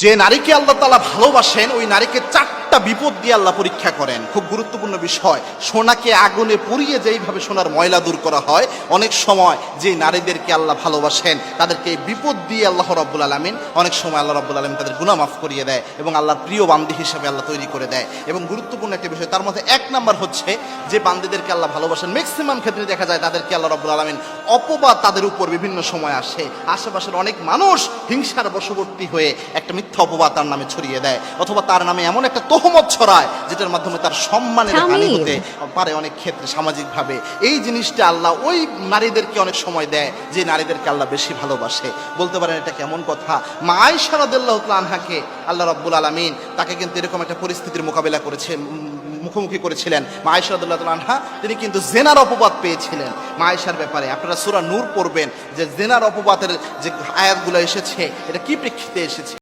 যে নারীকে আল্লাহ তাআলা ভালোবাসেন ওই নারীকে চারটা বিপদ দিয়ে আল্লাহ পরীক্ষা করেন। খুব গুরুত্বপূর্ণ বিষয়। সোনাকে আগুনে পুড়িয়ে যেইভাবে সোনার ময়লা দূর করা হয়, অনেক সময় যে নারীদেরকে আল্লাহ ভালোবাসেন তাদেরকে এই বিপদ দিয়ে আল্লাহ রাব্বুল আলামিন অনেক সময় আল্লাহ রাব্বুল আলামিন তাদের গুনাহ মাফ করিয়ে দেয় এবং আল্লাহর প্রিয় বান্দি হিসেবে আল্লাহ তৈরি করে দেয়। এবং গুরুত্বপূর্ণ একটা বিষয়, তার মধ্যে এক নাম্বার হচ্ছে যে বান্দিদেরকে আল্লাহ ভালোবাসেন ম্যাক্সিমাম ক্ষেত্রে দেখা যায় তাদেরকে আল্লাহ রাব্বুল আলামিন অপবাদ তাদের উপর বিভিন্ন সময় আসে। আশেপাশের অনেক মানুষ হিংসার বশবর্তী হয়ে একটা মিথ্যা অপবাদ তার নামে ছড়িয়ে দেয়, অথবা তার নামে এমন একটা তহমত ছড়ায় যেটার মাধ্যমে তার সম্মানের হানি হতে পারে অনেক ক্ষেত্রে সামাজিকভাবে। এই জিনিসটা আল্লাহ ওই নারীদেরকে অনেক সময় দেয় যে নারীদেরকে আল্লাহ বেশি ভালোবাসে। বলতে পারেন এটা কেমন কথা? মা আয়েশা রাদিয়াল্লাহু তাআলা আনহাকে আল্লাহ রাব্বুল আলামিন তাকে কিন্তু এরকম একটা পরিস্থিতির মোকাবেলা করেছে, মুখোমুখি করেছিলেন। মা আয়েশা রাদিয়াল্লাহু তাআলা আনহা তিনি কিন্তু জেনার অপবাদ পেয়েছিলেন মা আয়েশার ব্যাপারে। আপনারা সূরা নূর পড়বেন যে জেনার অপবাদের যে আয়াতগুলো এসেছে এটা কি প্রেক্ষিতে এসেছে।